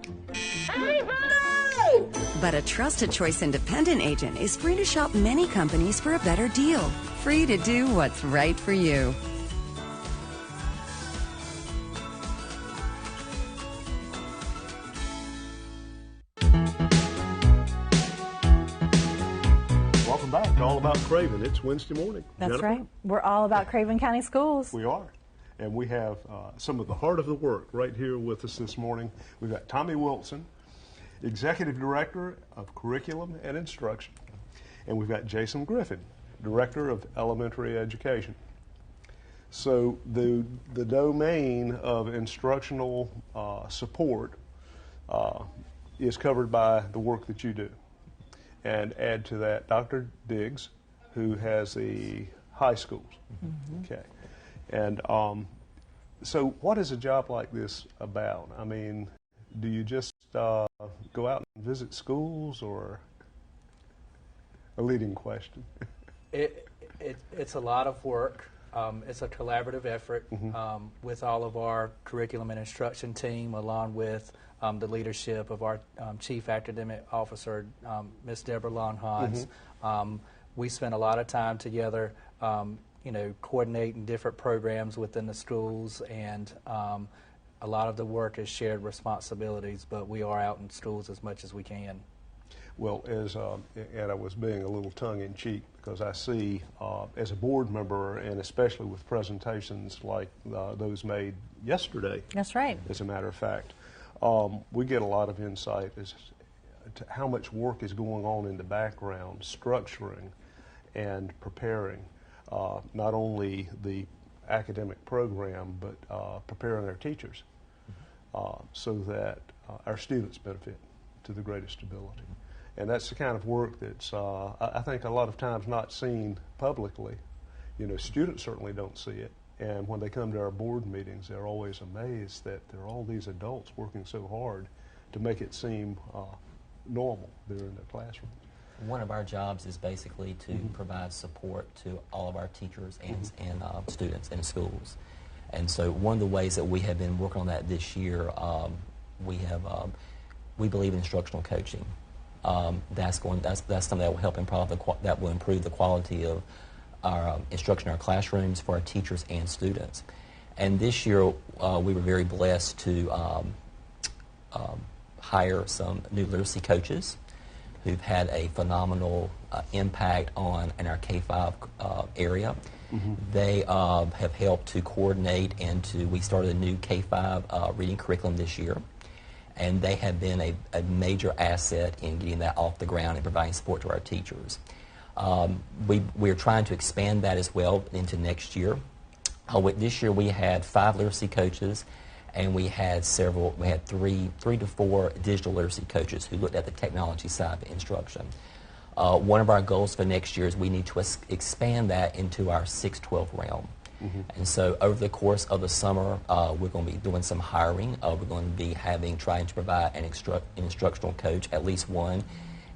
But a trusted choice independent agent is free to shop many companies for a better deal. Free to do what's right for you. Welcome back to All About Craven. It's Wednesday morning. That's Jennifer? right. We're all about Craven County Schools. We are. And we have some of the heart of the work right here with us this morning. We've got Tommy Wilson, Executive Director of Curriculum and Instruction. And we've got Jason Griffin, Director of Elementary Education. So the domain of instructional support is covered by the work that you do. And add to that Dr. Diggs, who has the high schools. Mm-hmm. Okay. And so what is a job like this about? I mean, do you just go out and visit schools, or a leading question? It's a lot of work. It's a collaborative effort with all of our curriculum and instruction team, along with the leadership of our Chief Academic Officer, Ms. Deborah Longhans. We spend a lot of time together, coordinating different programs within the schools, and a lot of the work is shared responsibilities, but we are out in schools as much as we can. Well, and I was being a little tongue-in-cheek, because I see, as a board member, and especially with presentations like those made yesterday. That's right. As a matter of fact, we get a lot of insight as to how much work is going on in the background, structuring and preparing not only the academic program, but preparing our teachers so that our students benefit to the greatest ability. And that's the kind of work that's, I think, a lot of times not seen publicly. Students certainly don't see it. And when they come to our board meetings, they're always amazed that there are all these adults working so hard to make it seem normal there in their classrooms. One of our jobs is basically to provide support to all of our teachers and students in schools. And so one of the ways that we have been working on that this year, we believe in instructional coaching. That's something that will help that will improve the quality of our instruction in our classrooms for our teachers and students. And this year we were very blessed to hire some new literacy coaches who've had a phenomenal impact in our K-5 area. They have helped to coordinate we started a new K-5 reading curriculum this year, and they have been a major asset in getting that off the ground and providing support to our teachers. We're trying to expand that as well into next year. This year we had 5 literacy coaches, and we had three to four digital literacy coaches who looked at the technology side of instruction. One of our goals for next year is we need to expand that into our 6-12 realm. And so over the course of the summer, we're going to be doing some hiring. We're going to be trying to provide an instructional coach, at least one,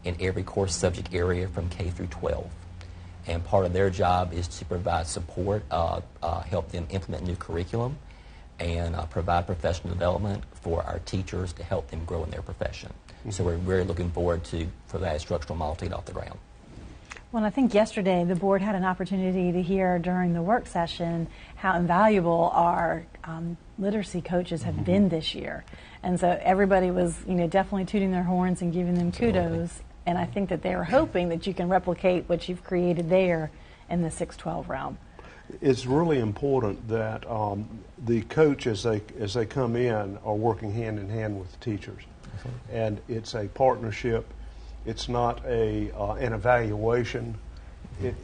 in every course subject area from K through 12. And part of their job is to provide support, help them implement new curriculum, and provide professional development for our teachers to help them grow in their profession. So we're very looking forward for that instructional model to get off the ground. Well, I think yesterday the board had an opportunity to hear during the work session how invaluable our literacy coaches have been this year. And so everybody was, definitely tooting their horns and giving them kudos. And I think that they were hoping that you can replicate what you've created there in the 6-12 realm. It's really important that the coach, as they come in, are working hand in hand with the teachers. And it's a partnership. It's not an evaluation.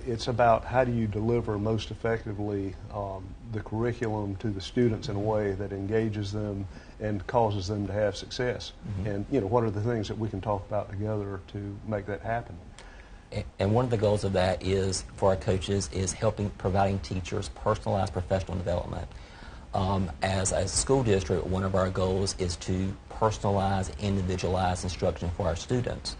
It's about how do you deliver most effectively the curriculum to the students in a way that engages them and causes them to have success. And what are the things that we can talk about together to make that happen? And one of the goals of that is, for our coaches, is providing teachers personalized professional development. As a school district, one of our goals is to personalize, individualize instruction for our students.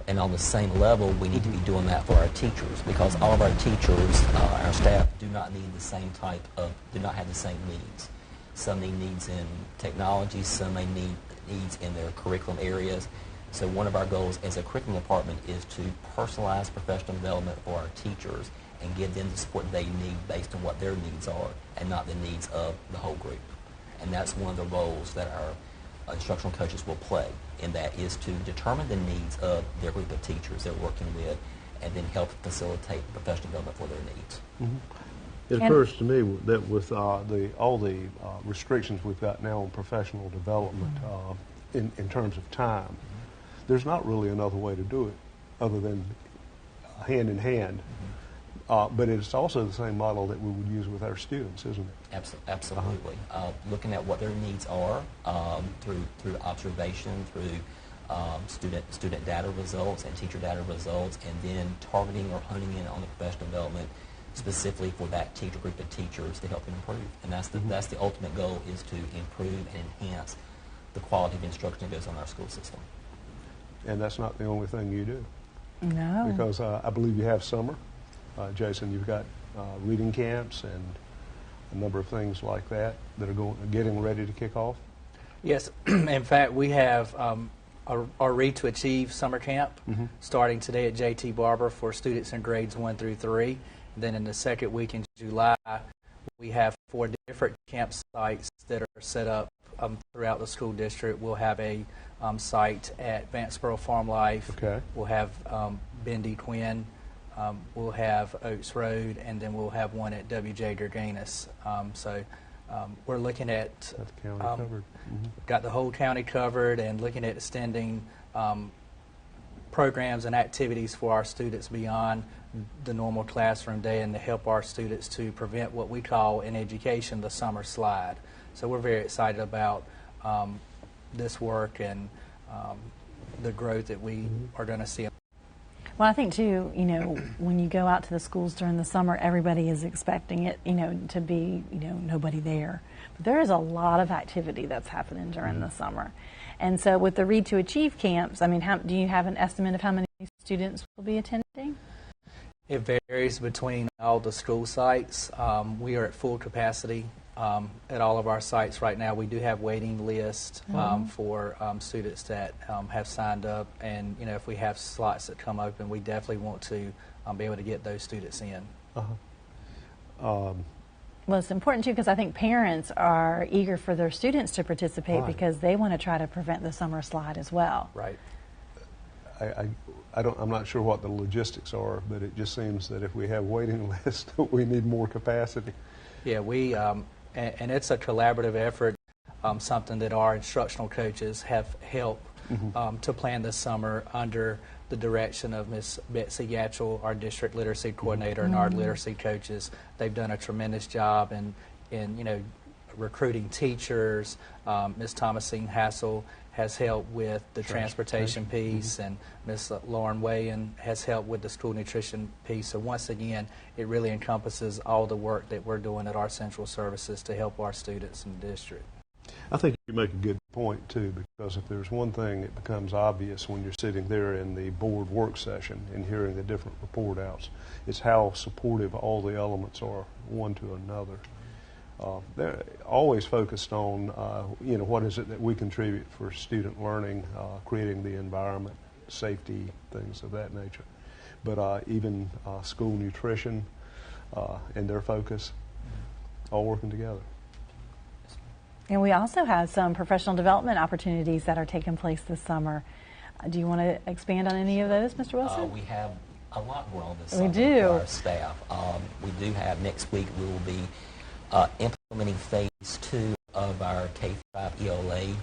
And on the same level, we need to be doing that for our teachers, because all of our teachers, our staff, do not have the same needs. Some need needs in technology, some may need needs in their curriculum areas. So one of our goals as a curriculum department is to personalize professional development for our teachers and give them the support they need based on what their needs are and not the needs of the whole group. And that's one of the roles that our instructional coaches will play, and that is to determine the needs of their group of teachers they're working with and then help facilitate professional development for their needs. It occurs to me that with all the restrictions we've got now on professional development in terms of time, there's not really another way to do it other than hand in hand. But it's also the same model that we would use with our students, isn't it? Absolutely. Looking at what their needs are through observation, through student data results and teacher data results, and then targeting or honing in on the professional development specifically for that teacher group of teachers to help them improve. And that's the ultimate goal, is to improve and enhance the quality of instruction that goes on in our school system. And that's not the only thing you do. No. Because I believe you have summer. Jason, you've got reading camps and a number of things like that are getting ready to kick off? Yes. In fact, we have our Read to Achieve summer camp starting today at J.T. Barber for students in grades 1 through 3. Then in the second week in July, we have 4 different campsites that are set up throughout the school district. We'll have a site at Vanceboro Farm Life. Okay. We'll have Bendy Quinn. We'll have Oaks Road, and then we'll have one at W.J. Durganis. We're looking at got the whole county covered, and looking at extending programs and activities for our students beyond the normal classroom day, and to help our students to prevent what we call in education the summer slide. So we're very excited about this work and the growth that we are going to see. Well, I think too, when you go out to the schools during the summer, everybody is expecting it, to be, nobody there. But there is a lot of activity that's happening during the summer. And so with the Read to Achieve camps, do you have an estimate of how many students will be attending? It varies between all the school sites. We are at full capacity at all of our sites right now. We do have waiting lists for students that have signed up, and if we have slots that come open, we definitely want to be able to get those students in. Well, it's important too, because I think parents are eager for their students to participate because they want to try to prevent the summer slide as well. Right. I'm not sure what the logistics are, but it just seems that if we have waiting lists, we need more capacity. Yeah, and it's a collaborative effort, something that our instructional coaches have helped to plan this summer under the direction of Ms. Betsy Gatchell, our district literacy coordinator, and our literacy coaches. They've done a tremendous job in recruiting teachers. Ms. Thomasine Hassel has helped with the transportation piece, and Ms. Lauren Wayan has helped with the school nutrition piece. So once again, it really encompasses all the work that we're doing at our central services to help our students in the district. I think you make a good point, too, because if there's one thing that becomes obvious when you're sitting there in the board work session and hearing the different report outs, it's how supportive all the elements are one to another. They're always focused on, what is it that we contribute for student learning, creating the environment, safety, things of that nature. But even school nutrition and their focus, all working together. And we also have some professional development opportunities that are taking place this summer. Do you want to expand on any of those, Mr. Wilson? We have a lot going on this We summer do. for our staff. We do have next week, we will be implementing phase 2 of our K-5 ELA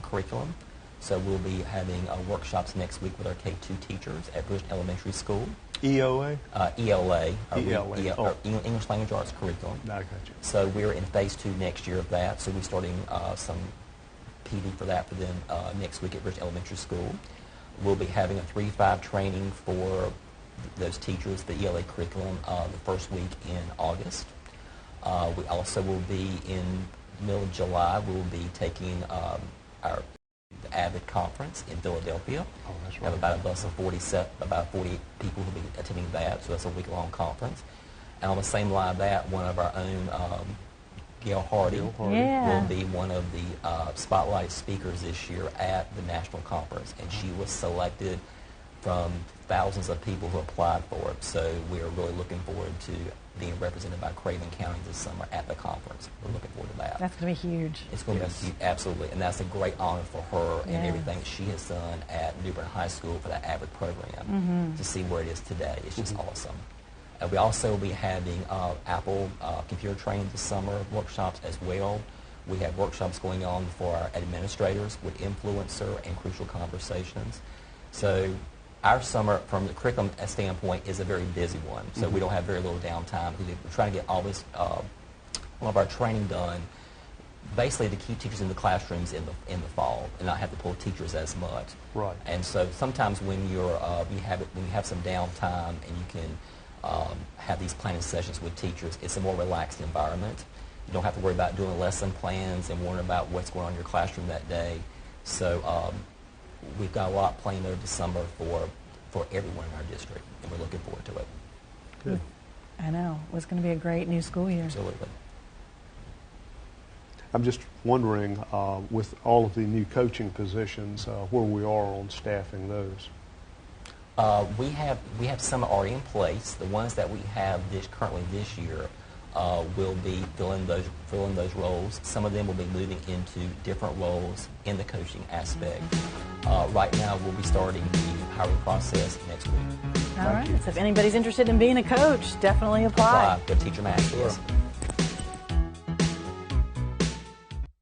curriculum. So we'll be having workshops next week with our K-2 teachers at Bridge Elementary School. EOA? ELA, ELA. English Language Arts Curriculum. I got you. So we're in phase 2 next year of that. So we're starting some PD for that for them next week at Bridge Elementary School. We'll be having a 3-5 training for those teachers, the ELA curriculum, the first week in August. We also will be in the middle of July, we will be taking our AVID conference in Philadelphia. Oh, that's right. We have about a bus of 40 people who will be attending that, so that's a week-long conference. And on the same line of that, one of our own, Gail Hardy, will be one of the spotlight speakers this year at the national conference, and she was selected from thousands of people who applied for it. So we're really looking forward to being represented by Craven County this summer at the conference. We're looking forward to that. That's going to be huge. It's going to be huge, absolutely, and that's a great honor for her and everything she has done at New Bern High School for that AVID program to see where it is today. It's just awesome. We also will be having Apple computer training this summer, workshops as well. We have workshops going on for our administrators with influencer and crucial conversations. So our summer, from the curriculum standpoint, is a very busy one. So we don't have very little downtime. We're trying to get all this, all of our training done, basically to keep teachers in the classrooms in the fall and not have to pull teachers as much. Right. And so sometimes when you're when you have some downtime and you can have these planning sessions with teachers, it's a more relaxed environment. You don't have to worry about doing lesson plans and worrying about what's going on in your classroom that day. So we've got a lot planned over the summer for everyone in our district, and we're looking forward to it. Good. I know. It's going to be a great new school year. Absolutely. I'm just wondering, with all of the new coaching positions, where we are on staffing those. We have some already in place. The ones that we have currently this year will be filling those roles. Some of them will be moving into different roles in the coaching aspect. Right now, we'll be starting the hiring process next week. All right. So if anybody's interested in being a coach, definitely apply. Apply for Teacher Masters.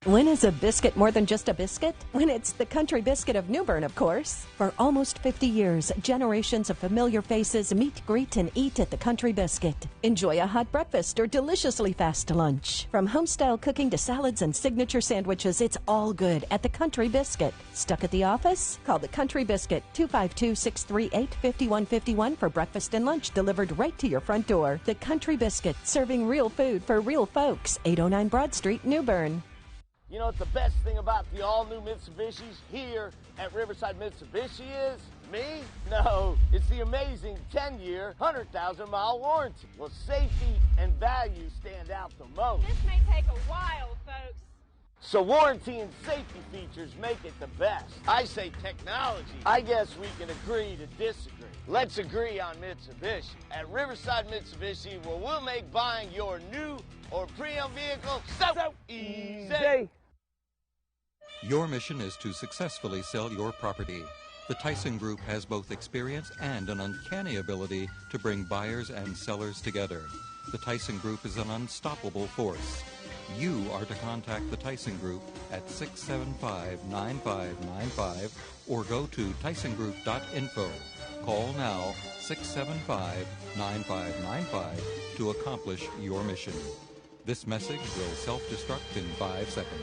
When is a biscuit more than just a biscuit? When it's the country biscuit of New Bern, of course. For almost 50 years, generations of familiar faces meet, greet, and eat at the Country Biscuit. Enjoy a hot breakfast or deliciously fast lunch. From home-style cooking to salads and signature sandwiches, it's all good at the Country Biscuit. Stuck at the office? Call the Country Biscuit, 252-638-5151 for breakfast and lunch delivered right to your front door. The Country Biscuit, serving real food for real folks. 809 Broad Street, New Bern. You know what the best thing about the all-new Mitsubishis here at Riverside Mitsubishi is? Me? No, it's the amazing 10-year, 100,000-mile warranty. Well, safety and value stand out the most. This may take a while, folks. So warranty and safety features make it the best. I say technology. I guess we can agree to disagree. Let's agree on Mitsubishi. At Riverside Mitsubishi, where we'll make buying your new or pre-owned vehicle so easy. Your mission is to successfully sell your property. The Tyson Group has both experience and an uncanny ability to bring buyers and sellers together. The Tyson Group is an unstoppable force. You are to contact the Tyson Group at 675-9595 or go to tysongroup.info. Call now 675-9595 to accomplish your mission. This message will self-destruct in 5 seconds.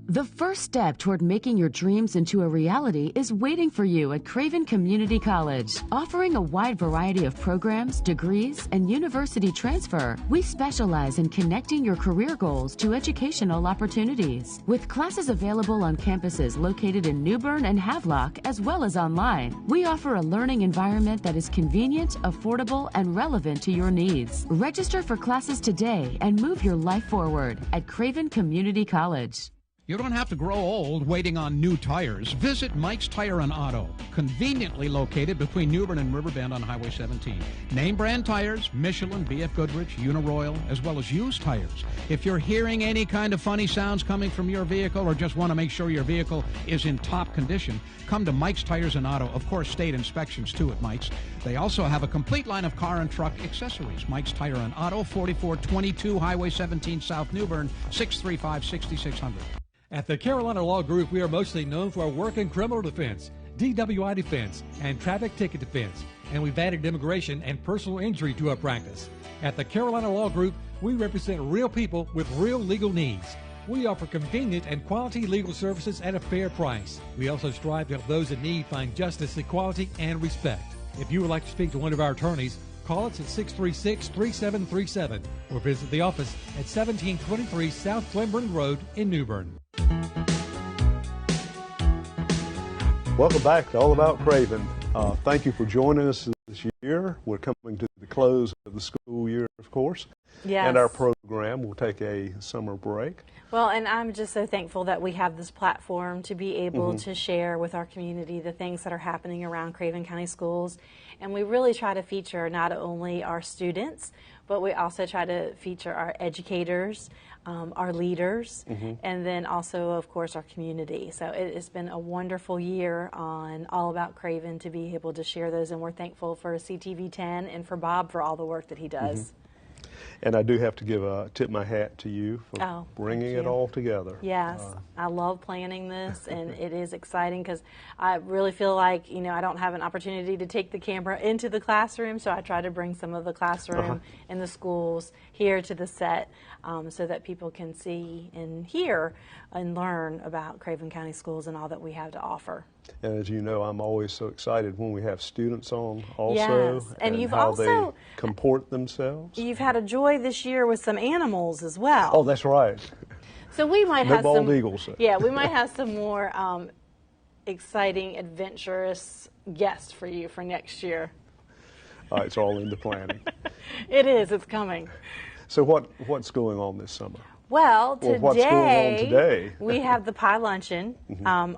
The first step toward making your dreams into a reality is waiting for you at Craven Community College. Offering a wide variety of programs, degrees, and university transfer, we specialize in connecting your career goals to educational opportunities. With classes available on campuses located in New Bern and Havelock, as well as online, we offer a learning environment that is convenient, affordable, and relevant to your needs. Register for classes today and move your life forward at Craven Community College. You don't have to grow old waiting on new tires. Visit Mike's Tire and Auto, conveniently located between New Bern and Riverbend on Highway 17. Name brand tires, Michelin, BF Goodrich, Uniroyal, as well as used tires. If you're hearing any kind of funny sounds coming from your vehicle or just want to make sure your vehicle is in top condition, come to Mike's Tires and Auto. Of course, state inspections too at Mike's. They also have a complete line of car and truck accessories. Mike's Tire and Auto, 4422 Highway 17 South New Bern, 635-6600. At the Carolina Law Group, we are mostly known for our work in criminal defense, DWI defense, and traffic ticket defense, and we've added immigration and personal injury to our practice. At the Carolina Law Group, we represent real people with real legal needs. We offer convenient and quality legal services at a fair price. We also strive to help those in need find justice, equality, and respect. If you would like to speak to one of our attorneys, call us at 636-3737 or visit the office at 1723 South Glenburn Road in New Bern. Welcome back to All About Craven. Thank you for joining us this year. We're coming to the close of the school year, of course. Yes. And our program will take a summer break. Well, and I'm just so thankful that we have this platform to be able to share with our community the things that are happening around Craven County Schools. And we really try to feature not only our students, but we also try to feature our educators, our leaders, and then also, of course, our community. So it has been a wonderful year on All About Craven to be able to share those, and we're thankful for CTV 10 and for Bob for all the work that he does. And I do have to tip my hat to you for bringing it all together. Yes, I love planning this, and it is exciting because I really feel like, you know, I don't have an opportunity to take the camera into the classroom, so I try to bring some of the classroom in the schools here to the set so that people can see and hear and learn about Craven County Schools and all that we have to offer. And as you know, I'm always so excited when we have students on also, yes. And you've how also, they comport themselves. You've had a joy this year with some animals as well. Oh, that's right. So we might No have bald some eagles. Yeah, we might have some more exciting, adventurous guests for you for next year. It's all in the planning. It is. It's coming. So what's going on this summer? Well, what's going on today? We have the Pie Luncheon,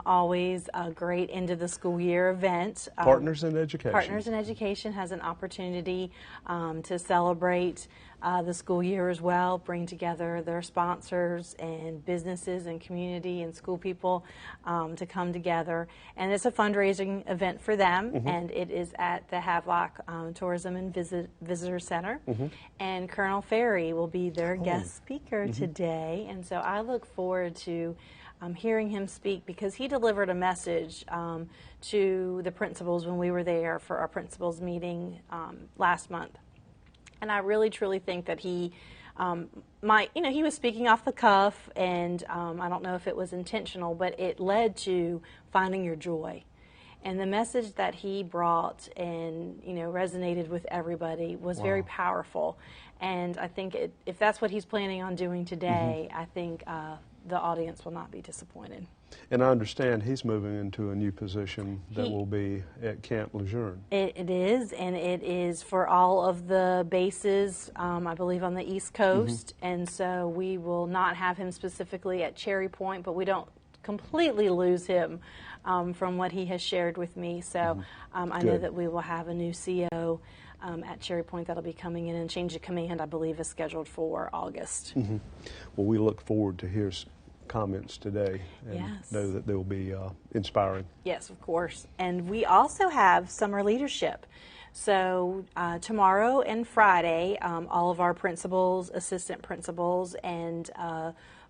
always a great end of the school year event. Partners in Education. Partners in Education has an opportunity to celebrate the school year as well, bring together their sponsors and businesses and community and school people to come together. And it's a fundraising event for them, and it is at the Havelock Tourism and Visitor Center. And Colonel Ferry will be their guest speaker today, and so I look forward to hearing him speak because he delivered a message to the principals when we were there for our principals meeting last month. And I really, truly think that he he was speaking off the cuff, and I don't know if it was intentional, but it led to finding your joy. And the message that he brought and, resonated with everybody was very powerful. And I think if that's what he's planning on doing today, I think the audience will not be disappointed. And I understand he's moving into a new position that will be at Camp Lejeune. It is, and it is for all of the bases, I believe, on the East Coast. And so we will not have him specifically at Cherry Point, but we don't completely lose him from what he has shared with me. So I know that we will have a new CO at Cherry Point that'll be coming in, and change of command, I believe, is scheduled for August. Well, we look forward to comments today and Yes. know that they'll be inspiring. Yes, of course. And we also have summer leadership. So tomorrow and Friday, all of our principals, assistant principals, and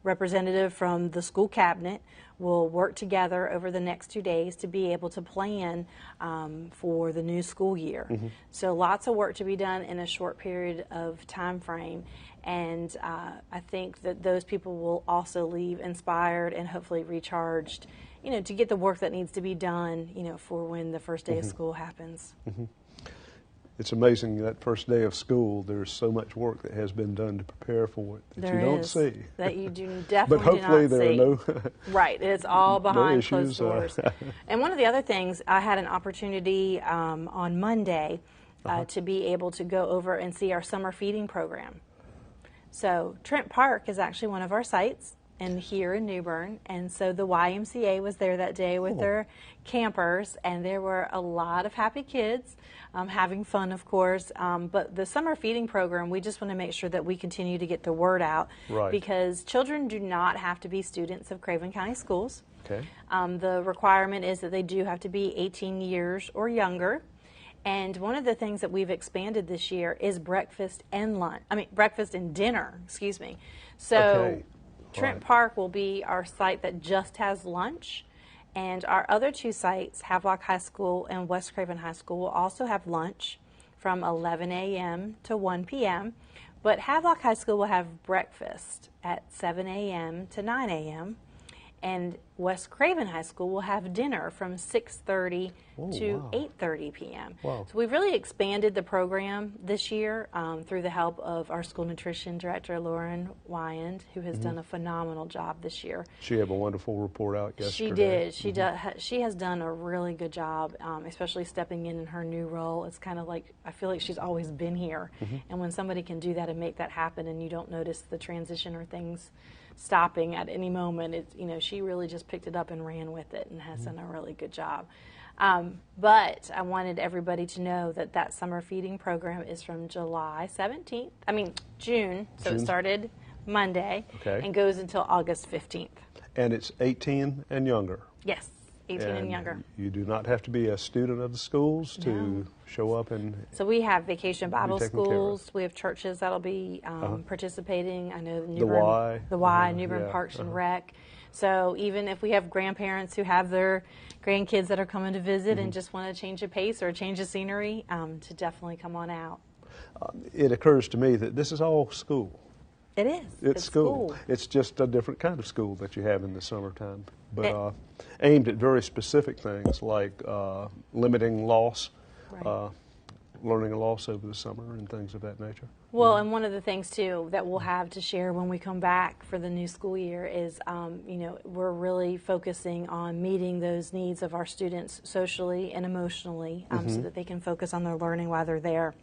representative from the school cabinet will work together over the next 2 days to be able to plan for the new school year. So lots of work to be done in a short period of time frame. And I think that those people will also leave inspired and hopefully recharged, to get the work that needs to be done, for when the first day of school happens. It's amazing that first day of school, there's so much work that has been done to prepare for it that you don't see. That you do But definitely hopefully do not there see. are no Right, it's all behind issues, closed doors. And one of the other things, I had an opportunity on Monday to be able to go over and see our summer feeding program. So Trent Park is actually one of our sites and here in New Bern, and so the YMCA was there that day with their campers, and there were a lot of happy kids having fun, of course, but the summer feeding program, we just want to make sure that we continue to get the word out, because children do not have to be students of Craven County Schools. Okay. The requirement is that they do have to be 18 years or younger. And one of the things that we've expanded this year is breakfast and dinner, excuse me. So Trent Park will be our site that just has lunch, and our other two sites, Havelock High School and West Craven High School, will also have lunch from 11 a.m. to 1 p.m., but Havelock High School will have breakfast at 7 a.m. to 9 a.m., and West Craven High School will have dinner from 6:30 to 8:30 p.m. Wow. So we've really expanded the program this year through the help of our school nutrition director, Lauren Wyand, who has done a phenomenal job this year. She had a wonderful report out yesterday. She did. She has done a really good job, especially stepping in her new role. It's kind of like, I feel like she's always been here. And when somebody can do that and make that happen and you don't notice the transition or things stopping at any moment, she really just picked it up and ran with it and has done a really good job. But I wanted everybody to know that summer feeding program is from June, so it started Monday and goes until August 15th. And it's 18 and younger. Yes, 18 and younger. You do not have to be a student of the schools to show up and So we have Vacation Bible taken care of. schools. We have churches that'll be participating. I know The Y. New Bern Parks and Rec. So even if we have grandparents who have their grandkids that are coming to visit and just want to change a pace or change of scenery, to definitely come on out. It occurs to me that this is all school. It is. It's school. It's just a different kind of school that you have in the summertime, but aimed at very specific things like limiting loss, learning a loss over the summer and things of that nature. Well, and one of the things, too, that we'll have to share when we come back for the new school year is, we're really focusing on meeting those needs of our students socially and emotionally so that they can focus on their learning while they're there.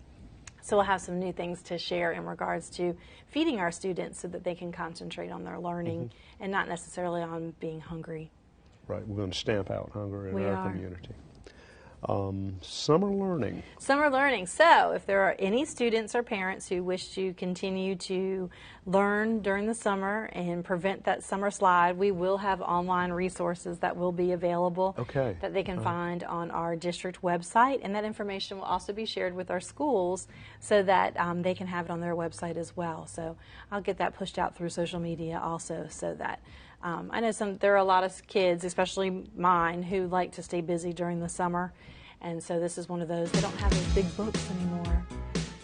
So we'll have some new things to share in regards to feeding our students so that they can concentrate on their learning and not necessarily on being hungry. Right. We're going to stamp out hunger in We our are. community. Summer learning. Summer learning. So if there are any students or parents who wish to continue to learn during the summer and prevent that summer slide, we will have online resources that will be available that they can find on our district website, and that information will also be shared with our schools so that they can have it on their website as well. So I'll get that pushed out through social media also so that I know there are a lot of kids, especially mine, who like to stay busy during the summer, and so this is one of those. They don't have those big books anymore.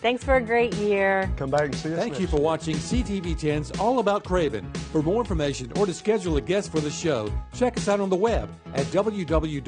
Thanks for a great year. Come back and see us. Thank you for watching CTV 10's All About Craven. For more information or to schedule a guest for the show, check us out on the web at www.